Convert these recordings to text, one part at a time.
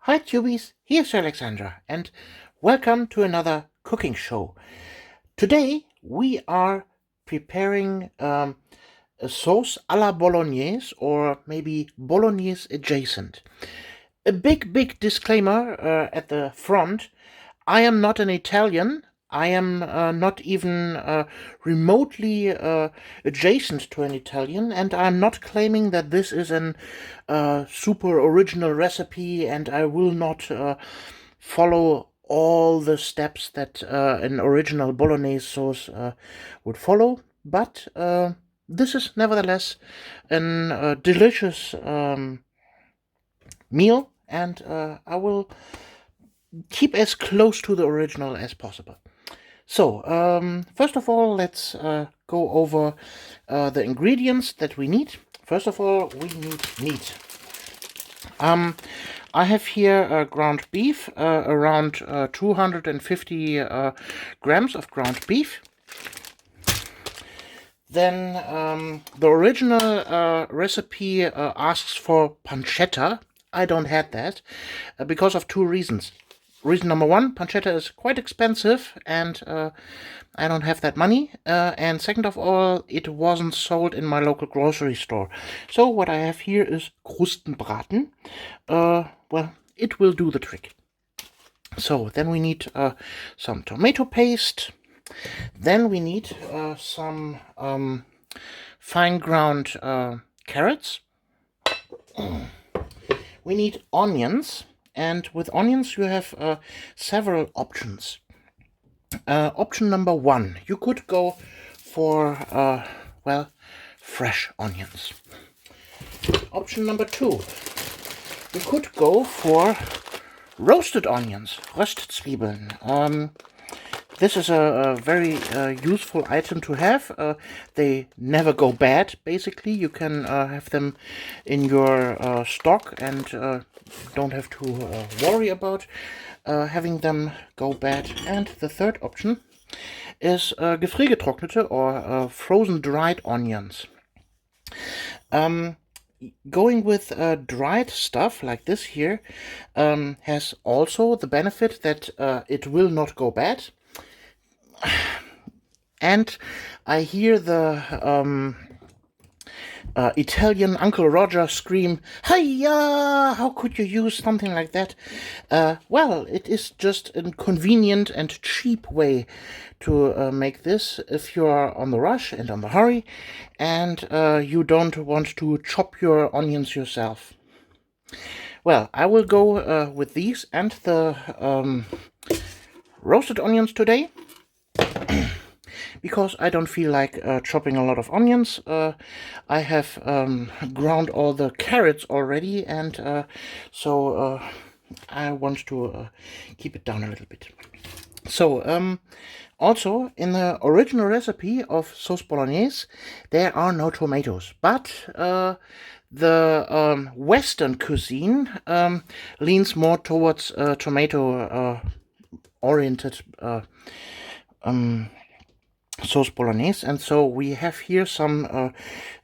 Hi Tubies, here's Alexandra and welcome to another cooking show. Today we are preparing a sauce a la Bolognese or maybe Bolognese adjacent. A big disclaimer at the front. I am not an Italian. I am not even remotely adjacent to an Italian, and I'm not claiming that this is an super original recipe, and I will not follow all the steps that an original Bolognese sauce would follow. But this is nevertheless a delicious meal, and I will keep as close to the original as possible. So, first of all, let's go over the ingredients that we need. First of all, we need meat. I have here ground beef, around 250 grams of ground beef. Then the original recipe asks for pancetta. I don't have that because of two reasons. Reason number one, pancetta is quite expensive and I don't have that money. And second of all, it wasn't sold in my local grocery store. So what I have here is Krustenbraten. Well, it will do the trick. So then we need some tomato paste. Then we need some fine ground carrots. We need onions. And with onions, you have several options. Option number one, you could go for, well, fresh onions. Option number two, you could go for roasted onions, Röstzwiebeln. This is a very useful item to have. They never go bad, basically. You can have them in your stock and don't have to worry about having them go bad. And the third option is gefriergetrocknete or frozen dried onions. Going with dried stuff like this here has also the benefit that it will not go bad. And I hear the Italian Uncle Roger scream, "Hiya! How could you use something like that?" Well, it is just a convenient and cheap way to make this if you are on the rush and on the hurry and you don't want to chop your onions yourself. Well, I will go with these and the roasted onions today. Because I don't feel like chopping a lot of onions. I have ground all the carrots already, and so I want to keep it down a little bit. So, also in the original recipe of sauce bolognese, there are no tomatoes, but the Western cuisine leans more towards tomato oriented sauce bolognese, and so we have here some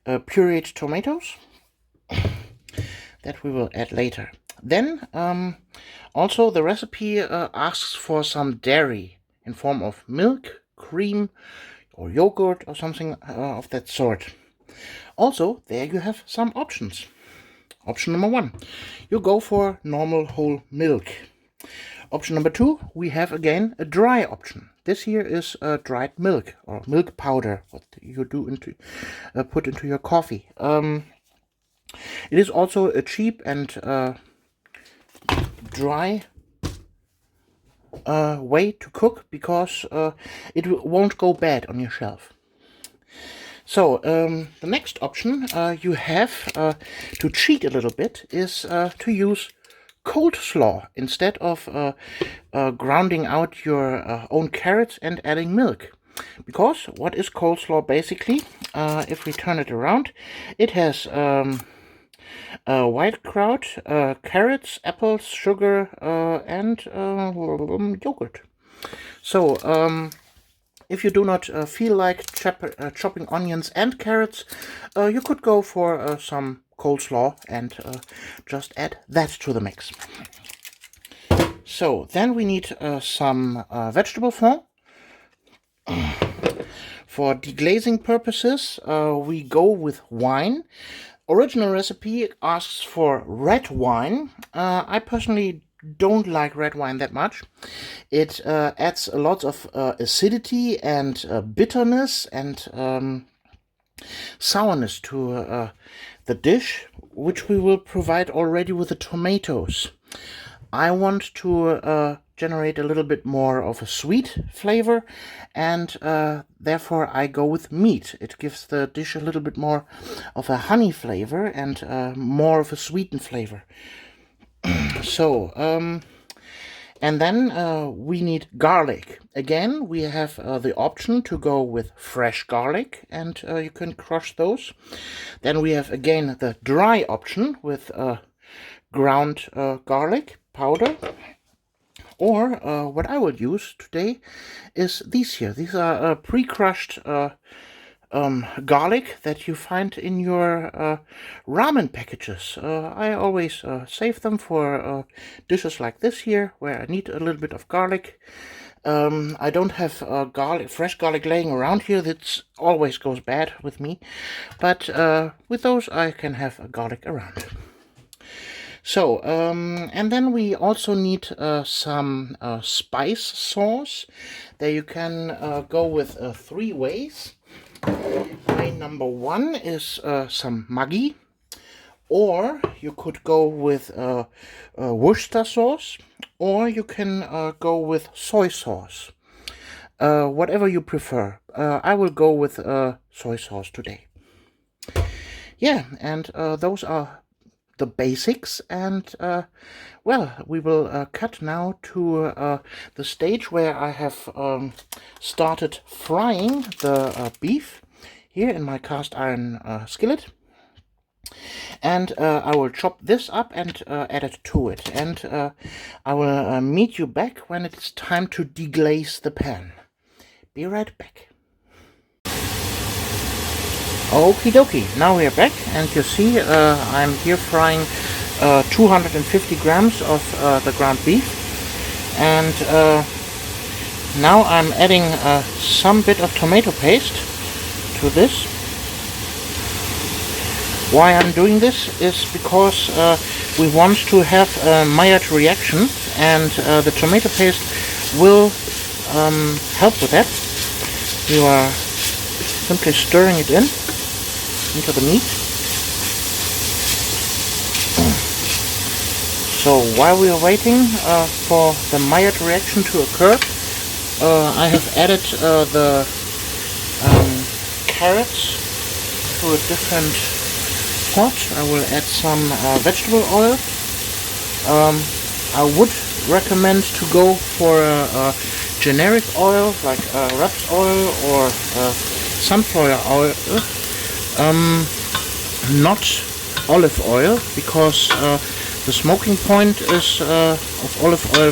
pureed tomatoes that we will add later. Then also the recipe asks for some dairy in form of milk, cream, or yogurt or something of that sort. Also, there you have some options. Option number one, you go for normal whole milk. Option number two, we have again a dry option. This here is dried milk or milk powder, what you do put into your coffee. It is also a cheap and dry way to cook because it won't go bad on your shelf. So the next option you have to cheat a little bit is to use cold slaw instead of grounding out your own carrots and adding milk. Because what is coleslaw basically? If we turn it around, it has white kraut, carrots, apples, sugar, and yogurt. So if you do not feel like chopping onions and carrots, you could go for some coleslaw and just add that to the mix. So then we need some vegetable fond. For deglazing purposes, we go with wine. Original recipe asks for red wine. I personally don't like red wine that much. It adds a lot of acidity and bitterness and sourness to the dish, which we will provide already with the tomatoes. I want to generate a little bit more of a sweet flavor, and therefore I go with meat. It gives the dish a little bit more of a honey flavor and more of a sweetened flavor. So, and then we need garlic. Again, we have the option to go with fresh garlic, and you can crush those. Then we have again the dry option with ground garlic powder. Or what I will use today is these here. These are pre-crushed garlic that you find in your ramen packages. I always save them for dishes like this here, where I need a little bit of garlic. I don't have fresh garlic laying around here. That always goes bad with me. But with those I can have garlic around. So, and then we also need some spice sauce. There you can go with 3 ways. Way number 1 is some Maggi, or you could go with Worcester sauce, or you can go with soy sauce. Whatever you prefer. I will go with soy sauce today. Yeah, and those are the basics, and well, we will cut now to the stage where I have started frying the beef here in my cast iron skillet, and I will chop this up and add it to it, and I will meet you back when it's time to deglaze the pan. Be right back. Okie dokie, now we are back, and you see I'm here frying 250 grams of the ground beef, and now I'm adding some bit of tomato paste to this. Why I'm doing this is because we want to have a Maillard reaction, and the tomato paste will help with that. You are simply stirring it into the meat. So while we are waiting for the Maillard reaction to occur, I have added the carrots to a different pot. I will add some vegetable oil. I would recommend to go for a generic oil like raps oil or sunflower oil. Not olive oil, because the smoking point is of olive oil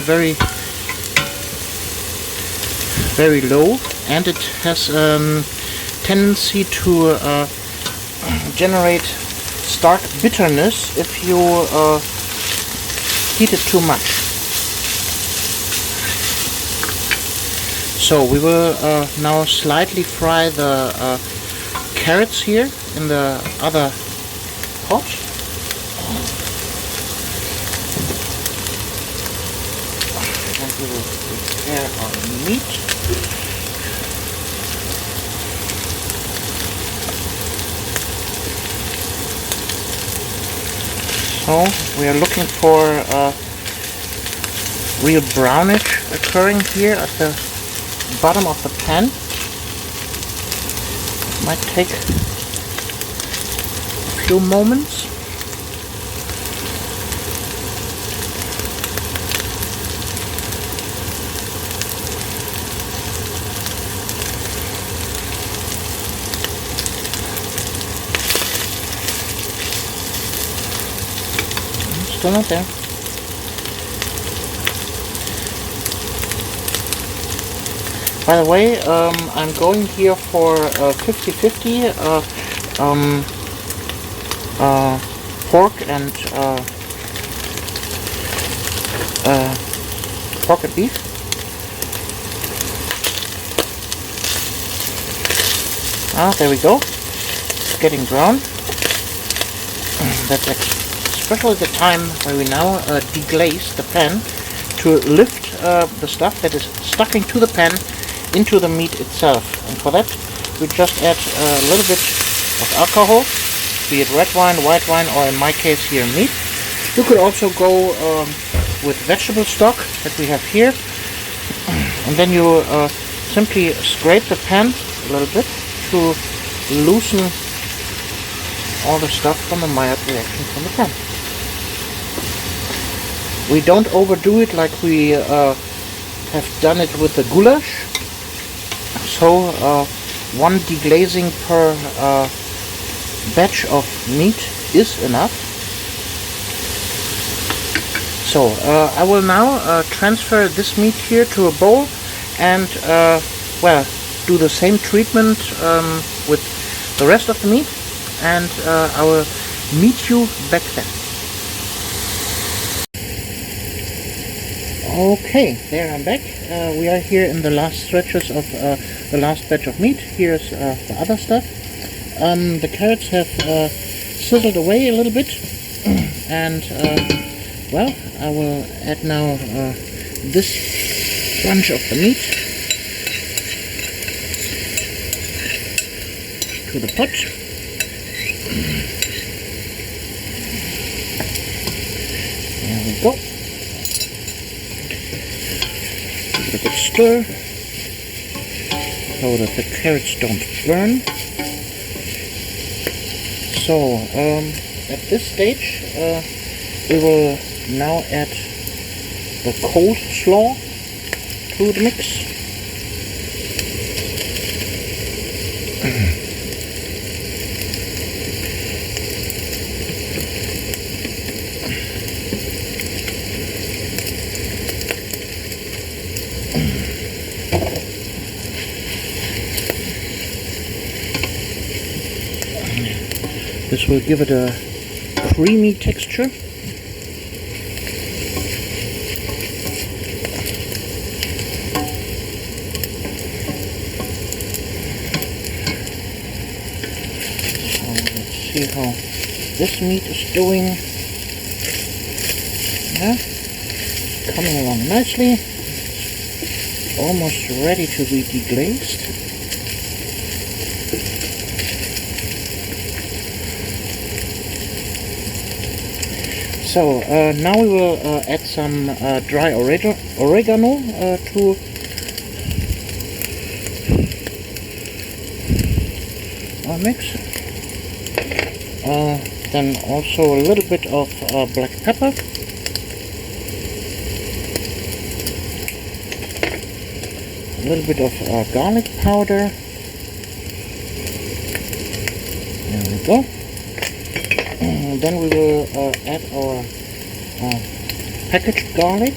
very low, and it has tendency to generate stark bitterness if you heat it too much. So we will now slightly fry the carrots here in the other pot. And we will prepare our meat. So we are looking for real brownish occurring here at the bottom of the pan. Might take a few moments. Still not there. By the way, I'm going here for 50-50 pork and pork and beef. Ah, there we go. It's getting brown. That's especially the time where we now deglaze the pan to lift the stuff that is sticking to the pan into the meat itself. And for that, we just add a little bit of alcohol, be it red wine, white wine, or in my case here meat. You could also go with vegetable stock that we have here, and then you simply scrape the pan a little bit to loosen all the stuff from the Maillard reaction from the pan. We don't overdo it like we have done it with the goulash. So one deglazing per batch of meat is enough. So I will now transfer this meat here to a bowl and well, do the same treatment with the rest of the meat, and I will meet you back then. Okay, there I'm back. We are here in the last stretches of the last batch of meat. Here's the other stuff. The carrots have sizzled away a little bit, and well, I will add now this bunch of the meat to the pot. There we go. Give it a good stir so that the carrots don't burn. So at this stage we will now add the coleslaw to the mix. This will give it a creamy texture. So let's see how this meat is doing. Yeah, coming along nicely. Almost ready to be deglazed. So now we will add some dry oregano to our mix. Then also a little bit of black pepper. A little bit of garlic powder. There we go. Then we will add our packaged garlic.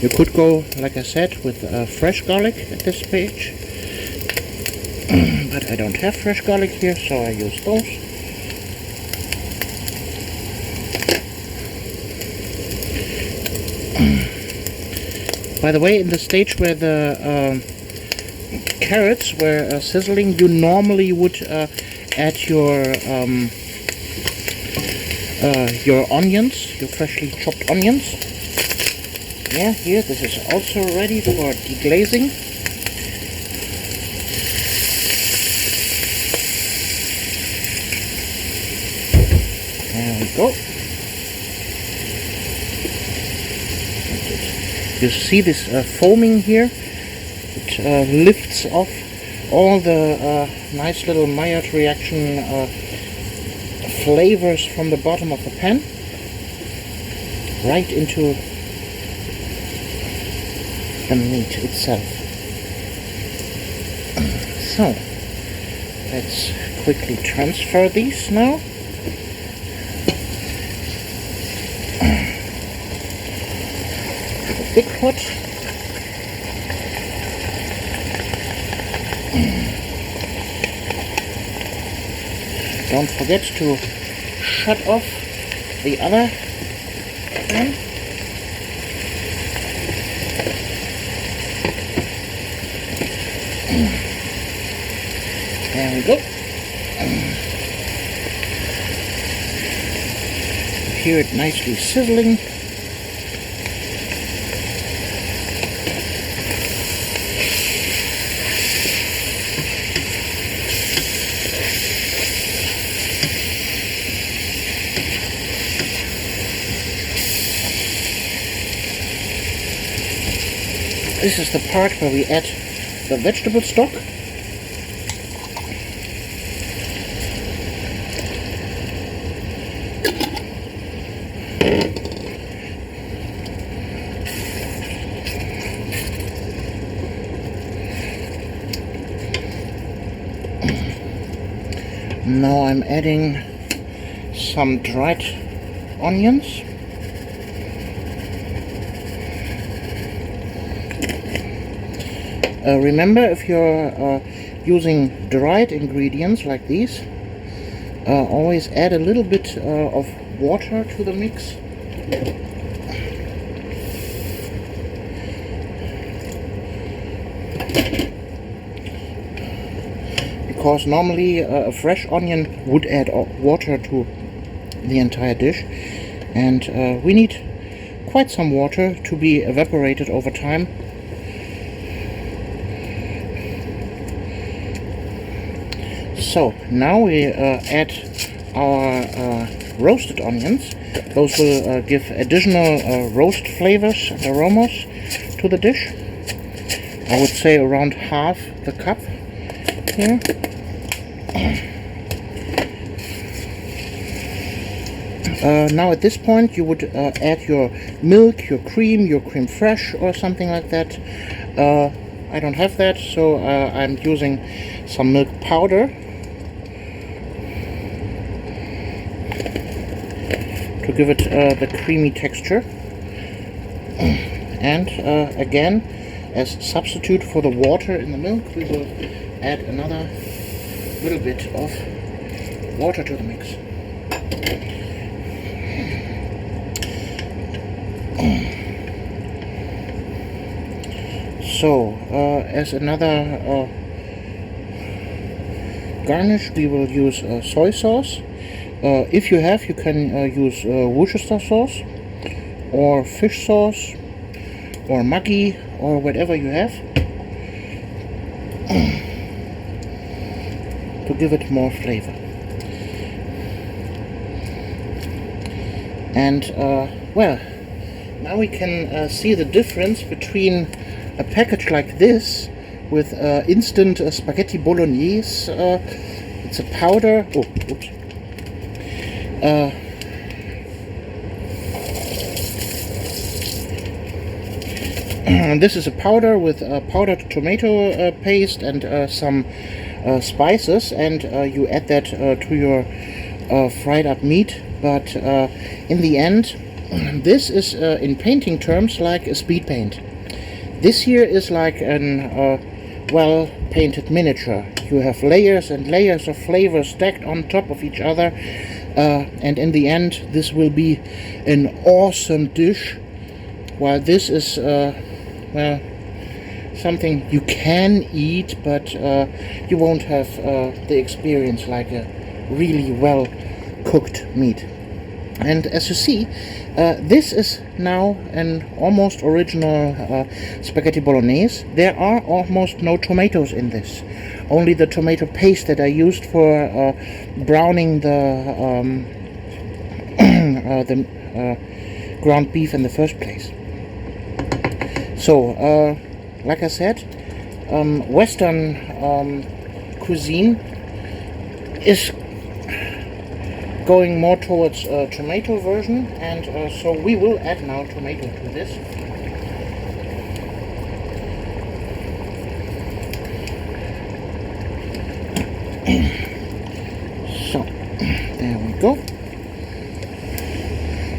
You could go, like I said, with fresh garlic at this stage, but I don't have fresh garlic here, so I use those. By the way, in the stage where the carrots were sizzling, you normally would add your onions, your freshly chopped onions. Yeah, here, this is also ready for deglazing. There we go. You see this foaming here? It lifts off all the nice little Maillard reaction flavors from the bottom of the pan right into the meat itself. So let's quickly transfer these now. Big pot. Don't forget to shut off the other one. There we go. Hear it nicely sizzling. This is the part where we add the vegetable stock. Now I'm adding some dried onions. Remember, if you're using dried ingredients like these, always add a little bit of water to the mix. Because normally a fresh onion would add water to the entire dish, and we need quite some water to be evaporated over time. So now we add our roasted onions. Those will give additional roast flavors and aromas to the dish. I would say around half the cup here. Now at this point you would add your milk, your cream fresh or something like that. I don't have that, so I'm using some milk powder to give it the creamy texture. And again, as substitute for the water in the milk, we will add another little bit of water to the mix. So, as another garnish, we will use soy sauce. If you have, you can use Worcester sauce or fish sauce or Maggi or whatever you have to give it more flavor. And well, now we can see the difference between a package like this with instant spaghetti bolognese. It's a powder. Oh, oops. This is a powder with powdered tomato paste and some spices, and you add that to your fried up meat. But in the end, this is in painting terms like a speed paint. This here is like an well painted miniature. You have layers and layers of flavor stacked on top of each other, and in the end this will be an awesome dish, while this is well, something you can eat, but you won't have the experience like a really well cooked meat. And as you see, this is now an almost original spaghetti bolognese. There are almost no tomatoes in this, only the tomato paste that I used for browning the ground beef in the first place. So, like I said, Western cuisine is going more towards a tomato version, and so we will add now tomato to this. So, there we go.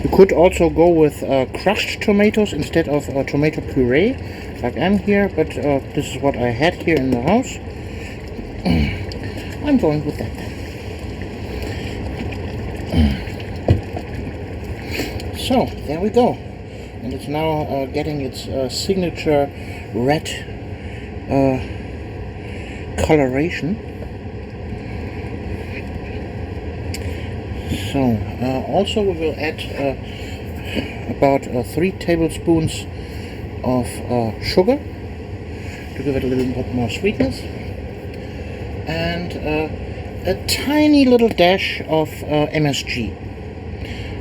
You could also go with crushed tomatoes instead of tomato puree, like I'm here, but this is what I had here in the house. I'm going with that then. So there we go, and it's now getting its signature red coloration. So also we will add about 3 tablespoons of sugar to give it a little bit more sweetness, and a tiny little dash of MSG.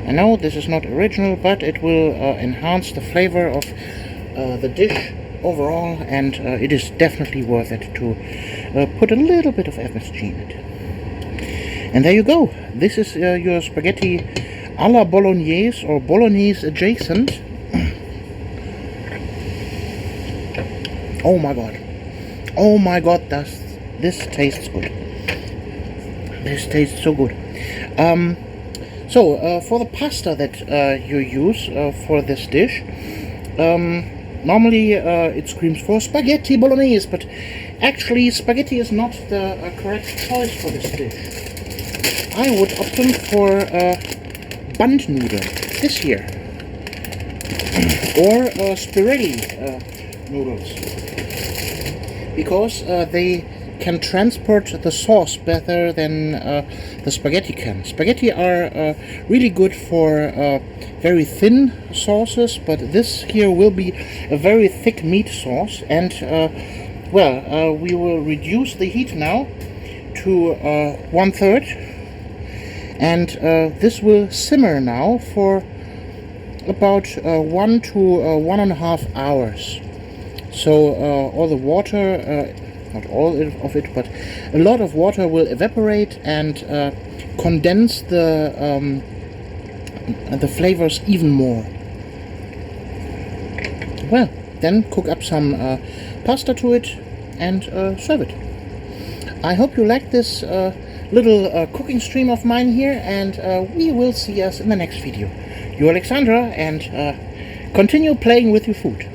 I know this is not original, but it will enhance the flavor of the dish overall, and it is definitely worth it to put a little bit of MSG in it. And there you go. This is your spaghetti alla Bolognese, or Bolognese adjacent. Oh my god. Oh my god, this tastes good. This tastes so good. So for the pasta that you use for this dish, normally it screams for spaghetti bolognese, but actually spaghetti is not the correct choice for this dish. I would opt for Bandnudeln this here, or spirelli noodles, because they can transport the sauce better than the spaghetti can. Spaghetti are really good for very thin sauces, but this here will be a very thick meat sauce, and we will reduce the heat now to 1/3, and this will simmer now for about 1 to 1.5 hours. So all the water, not all of it, but a lot of water will evaporate and condense the flavors even more. Well, then cook up some pasta to it and serve it. I hope you like this little cooking stream of mine here, and we will see us in the next video. You're Alexandra, and continue playing with your food.